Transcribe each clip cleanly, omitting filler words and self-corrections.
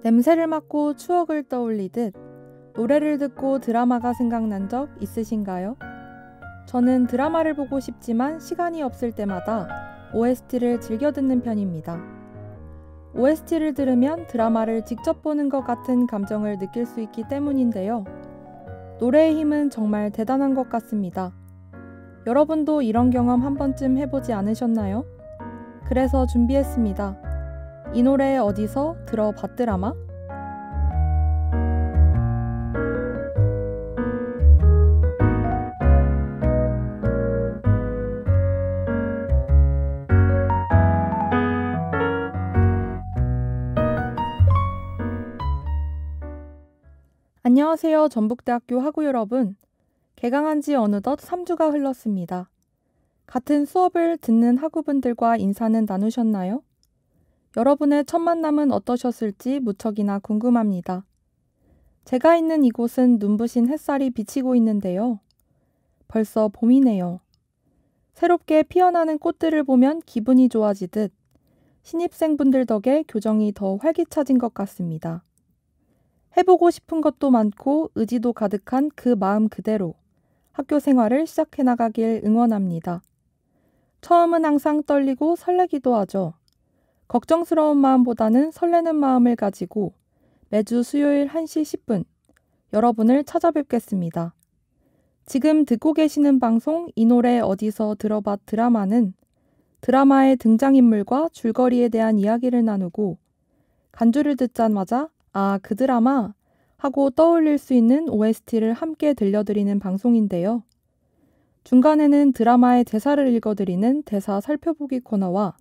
냄새를 맡고 추억을 떠올리듯 노래를 듣고 드라마가 생각난 적 있으신가요? 저는 드라마를 보고 싶지만 시간이 없을 때마다 OST를 즐겨 듣는 편입니다. OST를 들으면 드라마를 직접 보는 것 같은 감정을 느낄 수 있기 때문인데요. 노래의 힘은 정말 대단한 것 같습니다. 여러분도 이런 경험 한 번쯤 해보지 않으셨나요? 그래서 준비했습니다. 이 노래 어디서 들어봤드라마? 안녕하세요, 전북대학교 학우 여러분. 개강한 지 어느덧 3주가 흘렀습니다. 같은 수업을 듣는 학우분들과 인사는 나누셨나요? 여러분의 첫 만남은 어떠셨을지 무척이나 궁금합니다. 제가 있는 이곳은 눈부신 햇살이 비치고 있는데요. 벌써 봄이네요. 새롭게 피어나는 꽃들을 보면 기분이 좋아지듯 신입생분들 덕에 교정이 더 활기차진 것 같습니다. 해보고 싶은 것도 많고 의지도 가득한 그 마음 그대로 학교 생활을 시작해 나가길 응원합니다. 처음은 항상 떨리고 설레기도 하죠. 걱정스러운 마음보다는 설레는 마음을 가지고 매주 수요일 1시 10분 여러분을 찾아뵙겠습니다. 지금 듣고 계시는 방송 이 노래 어디서 들어봤 드라마는 드라마의 등장인물과 줄거리에 대한 이야기를 나누고 간주를 듣자마자 아, 그 드라마 하고 떠올릴 수 있는 OST를 함께 들려드리는 방송인데요. 중간에는 드라마의 대사를 읽어드리는 대사 살펴보기 코너와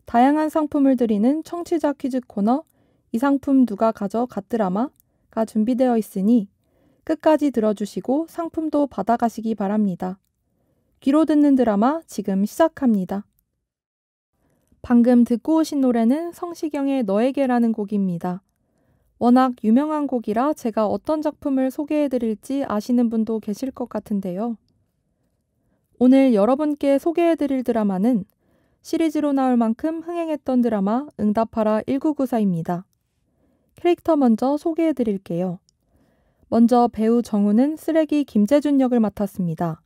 다양한 상품을 드리는 청취자 퀴즈 코너 이 상품 누가 가져갔드라마가 준비되어 있으니 끝까지 들어주시고 상품도 받아가시기 바랍니다. 귀로 듣는 드라마 지금 시작합니다. 방금 듣고 오신 노래는 성시경의 너에게라는 곡입니다. 워낙 유명한 곡이라 제가 어떤 작품을 소개해드릴지 아시는 분도 계실 것 같은데요. 오늘 여러분께 소개해드릴 드라마는 시리즈로 나올 만큼 흥행했던 드라마 응답하라 1994입니다. 캐릭터 먼저 소개해드릴게요. 먼저 배우 정우는 쓰레기 김재준 역을 맡았습니다.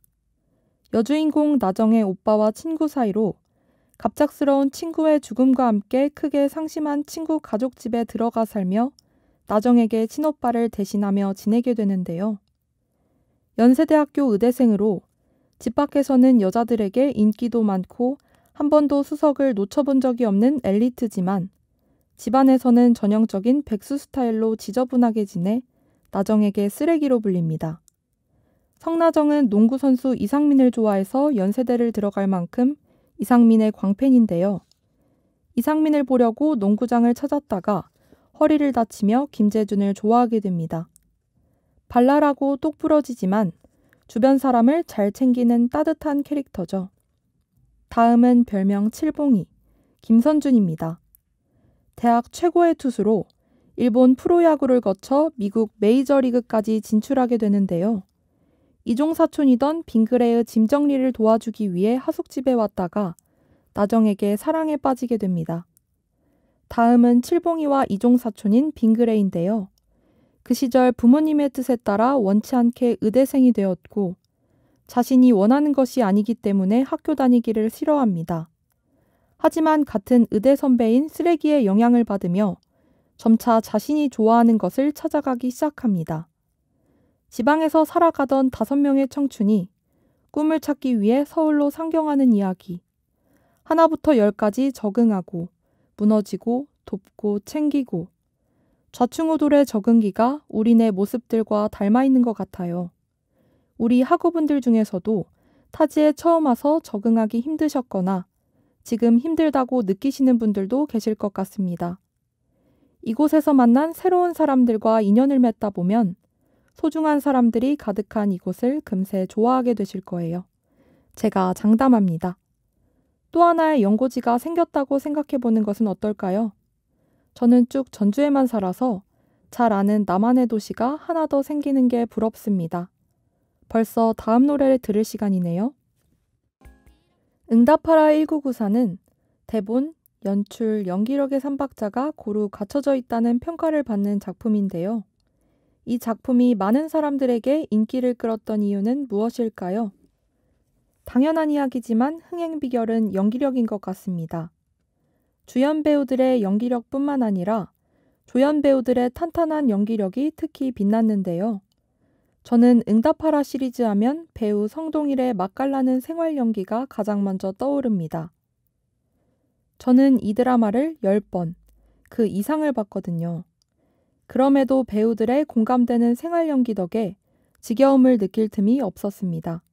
여주인공 나정의 오빠와 친구 사이로 갑작스러운 친구의 죽음과 함께 크게 상심한 친구 가족 집에 들어가 살며 나정에게 친오빠를 대신하며 지내게 되는데요. 연세대학교 의대생으로 집 밖에서는 여자들에게 인기도 많고 한 번도 수석을 놓쳐본 적이 없는 엘리트지만 집안에서는 전형적인 백수 스타일로 지저분하게 지내 나정에게 쓰레기로 불립니다. 성나정은 농구선수 이상민을 좋아해서 연세대를 들어갈 만큼 이상민의 광팬인데요. 이상민을 보려고 농구장을 찾았다가 허리를 다치며 김재준을 좋아하게 됩니다. 발랄하고 똑부러지지만 주변 사람을 잘 챙기는 따뜻한 캐릭터죠. 다음은 별명 칠봉이, 김선준입니다. 대학 최고의 투수로 일본 프로야구를 거쳐 미국 메이저리그까지 진출하게 되는데요. 이종사촌이던 빙그레의 짐 정리를 도와주기 위해 하숙집에 왔다가 나정에게 사랑에 빠지게 됩니다. 다음은 칠봉이와 이종사촌인 빙그레인데요. 그 시절 부모님의 뜻에 따라 원치 않게 의대생이 되었고 자신이 원하는 것이 아니기 때문에 학교 다니기를 싫어합니다. 하지만 같은 의대 선배인 쓰레기의 영향을 받으며 점차 자신이 좋아하는 것을 찾아가기 시작합니다. 지방에서 살아가던 5명의 청춘이 꿈을 찾기 위해 서울로 상경하는 이야기. 하나부터 10까지 적응하고 무너지고 돕고 챙기고 좌충우돌의 적응기가 우리네 모습들과 닮아 있는 것 같아요. 우리 학우분들 중에서도 타지에 처음 와서 적응하기 힘드셨거나 지금 힘들다고 느끼시는 분들도 계실 것 같습니다. 이곳에서 만난 새로운 사람들과 인연을 맺다 보면 소중한 사람들이 가득한 이곳을 금세 좋아하게 되실 거예요. 제가 장담합니다. 또 하나의 연고지가 생겼다고 생각해보는 것은 어떨까요? 저는 쭉 전주에만 살아서 잘 아는 나만의 도시가 하나 더 생기는 게 부럽습니다. 벌써 다음 노래를 들을 시간이네요. 응답하라 1994는 대본 연출, 연기력의 삼박자가 고루 갖춰져 있다는 평가를 받는 작품인데요. 이 작품이 많은 사람들에게 인기를 끌었던 이유는 무엇일까요? 당연한 이야기지만 흥행 비결은 연기력인 것 같습니다. 주연 배우들의 연기력뿐만 아니라 조연 배우들의 탄탄한 연기력이 특히 빛났는데요. 저는 응답하라 시리즈 하면 배우 성동일의 맛깔나는 생활 연기가 가장 먼저 떠오릅니다. 저는 이 드라마를 10번, 그 이상을 봤거든요. 그럼에도 배우들의 공감되는 생활 연기 덕에 지겨움을 느낄 틈이 없었습니다.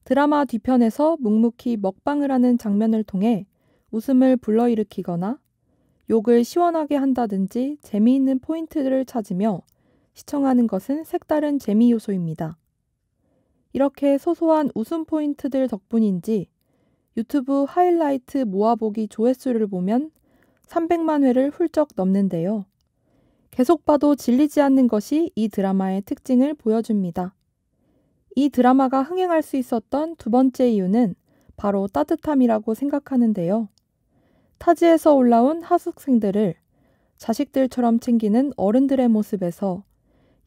드라마 뒤편에서 묵묵히 먹방을 하는 장면을 통해 웃음을 불러일으키거나 욕을 시원하게 한다든지 재미있는 포인트들을 찾으며 시청하는 것은 색다른 재미 요소입니다. 이렇게 소소한 웃음 포인트들 덕분인지 유튜브 하이라이트 모아보기 조회수를 보면 300만 회를 훌쩍 넘는데요. 계속 봐도 질리지 않는 것이 이 드라마의 특징을 보여줍니다. 이 드라마가 흥행할 수 있었던 두 번째 이유는 바로 따뜻함이라고 생각하는데요. 타지에서 올라온 하숙생들을 자식들처럼 챙기는 어른들의 모습에서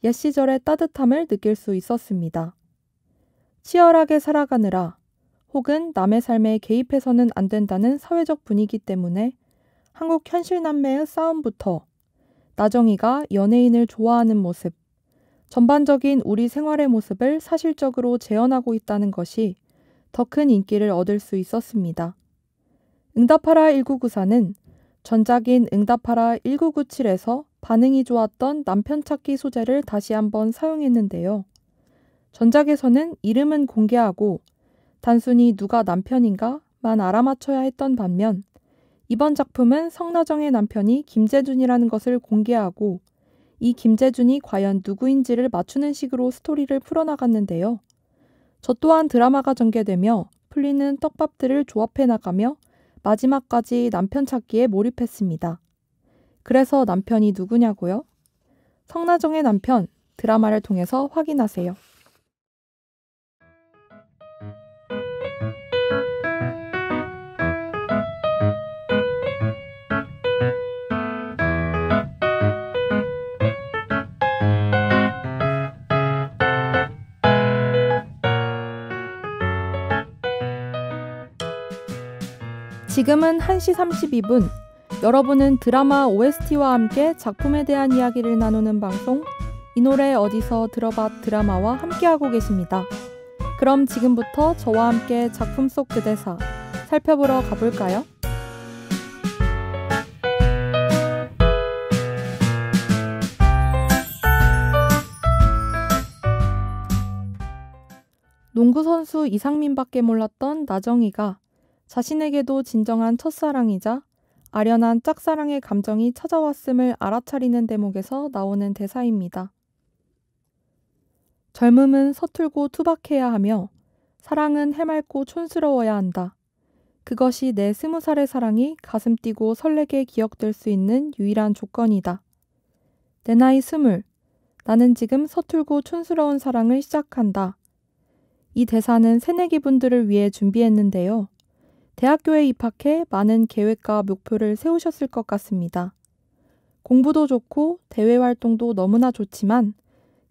옛 시절의 따뜻함을 느낄 수 있었습니다. 치열하게 살아가느라 혹은 남의 삶에 개입해서는 안 된다는 사회적 분위기 때문에 한국 현실 남매의 싸움부터 나정이가 연예인을 좋아하는 모습, 전반적인 우리 생활의 모습을 사실적으로 재현하고 있다는 것이 더 큰 인기를 얻을 수 있었습니다. 응답하라 1994는 전작인 응답하라 1997에서 반응이 좋았던 남편 찾기 소재를 다시 한번 사용했는데요. 전작에서는 이름은 공개하고 단순히 누가 남편인가만 알아맞혀야 했던 반면 이번 작품은 성나정의 남편이 김재준이라는 것을 공개하고 이 김재준이 과연 누구인지를 맞추는 식으로 스토리를 풀어나갔는데요. 저 또한 드라마가 전개되며 풀리는 떡밥들을 조합해 나가며 마지막까지 남편 찾기에 몰입했습니다. 그래서 남편이 누구냐고요? 성나정의 남편, 드라마를 통해서 확인하세요. 지금은 1시 32분. 여러분은 드라마 OST와 함께 작품에 대한 이야기를 나누는 방송 이 노래 어디서 들어봐 드라마와 함께하고 계십니다. 그럼 지금부터 저와 함께 작품 속 그 대사 살펴보러 가볼까요? 농구선수 이상민밖에 몰랐던 나정이가 자신에게도 진정한 첫사랑이자 아련한 짝사랑의 감정이 찾아왔음을 알아차리는 대목에서 나오는 대사입니다. 젊음은 서툴고 투박해야 하며 사랑은 해맑고 촌스러워야 한다. 그것이 내 20살의 사랑이 가슴 뛰고 설레게 기억될 수 있는 유일한 조건이다. 내 나이 20, 나는 지금 서툴고 촌스러운 사랑을 시작한다. 이 대사는 새내기 분들을 위해 준비했는데요. 대학교에 입학해 많은 계획과 목표를 세우셨을 것 같습니다. 공부도 좋고 대외 활동도 너무나 좋지만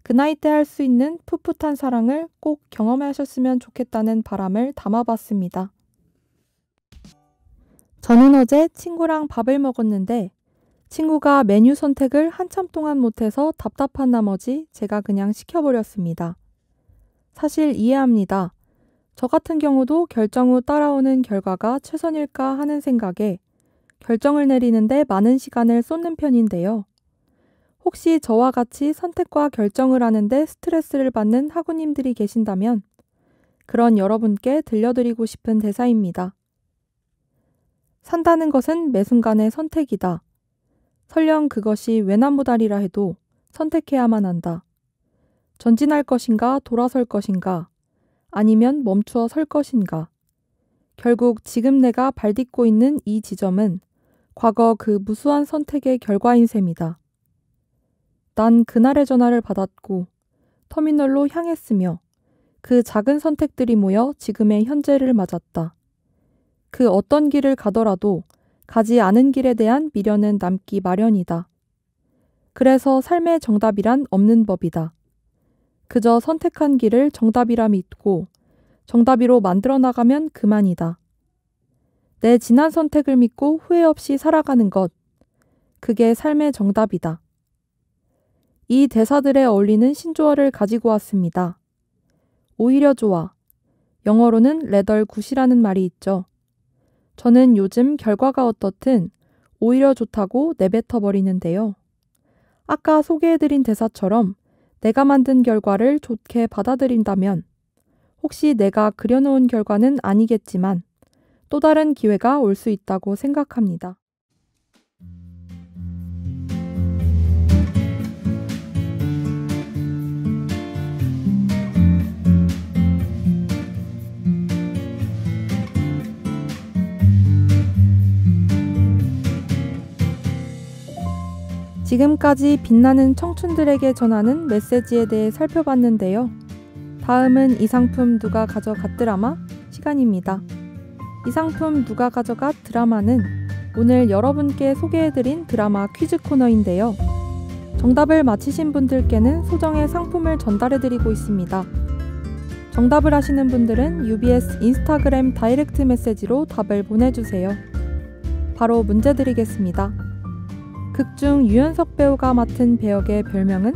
그 나이 때 할 수 있는 풋풋한 사랑을 꼭 경험하셨으면 좋겠다는 바람을 담아봤습니다. 저는 어제 친구랑 밥을 먹었는데 친구가 메뉴 선택을 한참 동안 못해서 답답한 나머지 제가 그냥 시켜버렸습니다. 사실 이해합니다. 저 같은 경우도 결정 후 따라오는 결과가 최선일까 하는 생각에 결정을 내리는데 많은 시간을 쏟는 편인데요. 혹시 저와 같이 선택과 결정을 하는데 스트레스를 받는 학우님들이 계신다면 그런 여러분께 들려드리고 싶은 대사입니다. 산다는 것은 매 순간의 선택이다. 설령 그것이 외나무다리라 해도 선택해야만 한다. 전진할 것인가 돌아설 것인가 아니면 멈추어 설 것인가. 결국 지금 내가 발딛고 있는 이 지점은 과거 그 무수한 선택의 결과인 셈이다. 난 그날의 전화를 받았고 터미널로 향했으며 그 작은 선택들이 모여 지금의 현재를 맞았다. 그 어떤 길을 가더라도 가지 않은 길에 대한 미련은 남기 마련이다. 그래서 삶의 정답이란 없는 법이다. 그저 선택한 길을 정답이라 믿고 정답이로 만들어 나가면 그만이다. 내 지난 선택을 믿고 후회 없이 살아가는 것, 그게 삶의 정답이다. 이 대사들에 어울리는 신조어를 가지고 왔습니다. 오히려 좋아. 영어로는 rather good이라는 말이 있죠. 저는 요즘 결과가 어떻든 오히려 좋다고 내뱉어 버리는데요. 아까 소개해드린 대사처럼 내가 만든 결과를 좋게 받아들인다면 혹시 내가 그려놓은 결과는 아니겠지만 또 다른 기회가 올 수 있다고 생각합니다. 지금까지 빛나는 청춘들에게 전하는 메시지에 대해 살펴봤는데요. 다음은 이 상품 누가 가져갔 드라마 시간입니다. 이 상품 누가 가져갔 드라마는 오늘 여러분께 소개해드린 드라마 퀴즈 코너인데요. 정답을 맞히신 분들께는 소정의 상품을 전달해드리고 있습니다. 정답을 아시는 분들은 UBS 인스타그램 다이렉트 메시지로 답을 보내주세요. 바로 문제 드리겠습니다. 극중 유연석 배우가 맡은 배역의 별명은?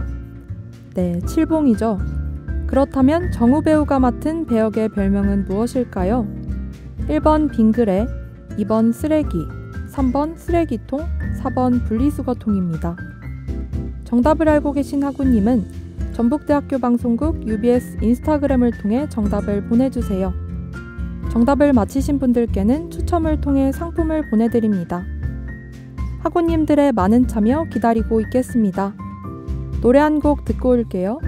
네, 칠봉이죠. 그렇다면 정우 배우가 맡은 배역의 별명은 무엇일까요? 1번 빙그레, 2번 쓰레기, 3번 쓰레기통, 4번 분리수거통입니다. 정답을 알고 계신 학우님은 전북대학교 방송국 UBS 인스타그램을 통해 정답을 보내주세요. 정답을 맞히신 분들께는 추첨을 통해 상품을 보내드립니다. 학우님들의 많은 참여 기다리고 있겠습니다. 노래 한 곡 듣고 올게요.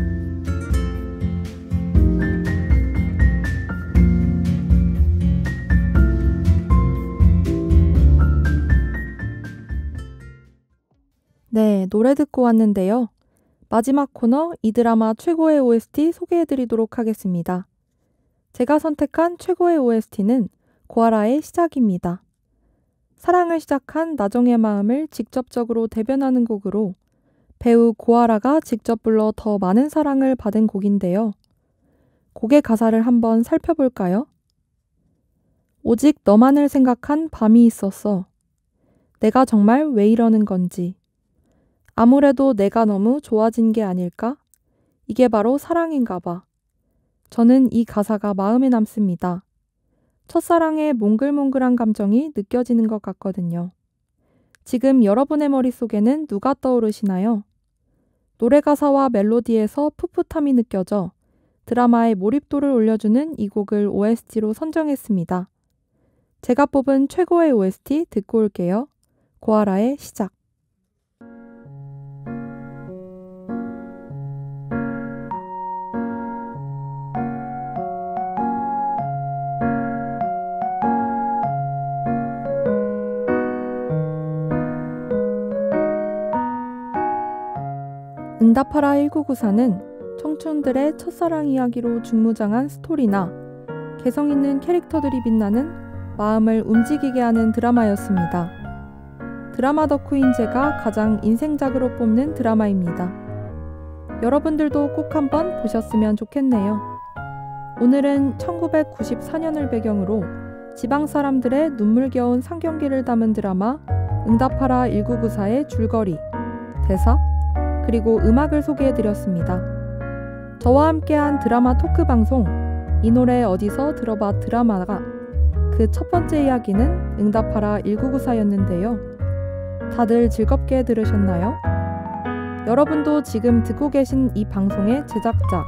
네, 노래 듣고 왔는데요. 마지막 코너 이 드라마 최고의 OST 소개해드리도록 하겠습니다. 제가 선택한 최고의 OST는 고아라의 시작입니다. 사랑을 시작한 나정의 마음을 직접적으로 대변하는 곡으로 배우 고아라가 직접 불러 더 많은 사랑을 받은 곡인데요. 곡의 가사를 한번 살펴볼까요? 오직 너만을 생각한 밤이 있었어. 내가 정말 왜 이러는 건지. 아무래도 내가 너무 좋아진 게 아닐까? 이게 바로 사랑인가 봐. 저는 이 가사가 마음에 남습니다. 첫사랑의 몽글몽글한 감정이 느껴지는 것 같거든요. 지금 여러분의 머릿속에는 누가 떠오르시나요? 노래 가사와 멜로디에서 풋풋함이 느껴져 드라마의 몰입도를 올려주는 이 곡을 OST로 선정했습니다. 제가 뽑은 최고의 OST 듣고 올게요. 고아라의 시작. 응답하라 1994는 청춘들의 첫사랑 이야기로 중무장한 스토리나 개성 있는 캐릭터들이 빛나는 마음을 움직이게 하는 드라마였습니다. 드라마 덕후인제가 가장 인생작으로 뽑는 드라마입니다. 여러분들도 꼭 한번 보셨으면 좋겠네요. 오늘은 1994년을 배경으로 지방 사람들의 눈물겨운 상경기를 담은 드라마 응답하라 1994의 줄거리, 대사, 그리고 음악을 소개해드렸습니다. 저와 함께한 드라마 토크 방송 이 노래 어디서 들어봐 드라마가 그 첫 번째 이야기는 응답하라 1994였는데요. 다들 즐겁게 들으셨나요? 여러분도 지금 듣고 계신 이 방송의 제작자,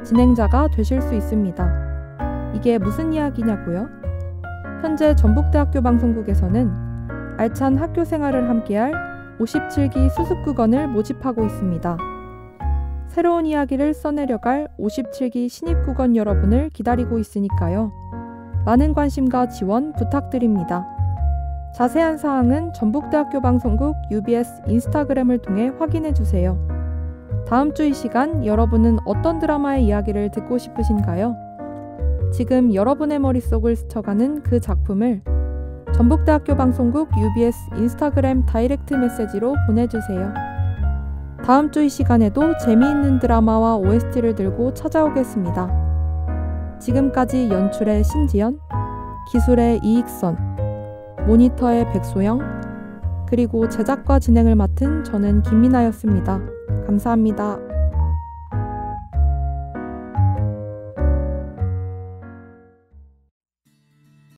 진행자가 되실 수 있습니다. 이게 무슨 이야기냐고요? 현재 전북대학교 방송국에서는 알찬 학교 생활을 함께할 57기 수습국원을 모집하고 있습니다. 새로운 이야기를 써내려갈 57기 신입국원 여러분을 기다리고 있으니까요. 많은 관심과 지원 부탁드립니다. 자세한 사항은 전북대학교 방송국 UBS 인스타그램을 통해 확인해주세요. 다음 주 이 시간 여러분은 어떤 드라마의 이야기를 듣고 싶으신가요? 지금 여러분의 머릿속을 스쳐가는 그 작품을 전북대학교 방송국 UBS 인스타그램 다이렉트 메시지로 보내주세요. 다음 주 이 시간에도 재미있는 드라마와 OST를 들고 찾아오겠습니다. 지금까지 연출의 신지연, 기술의 이익선, 모니터의 백소영, 그리고 제작과 진행을 맡은 저는 김민아였습니다. 감사합니다.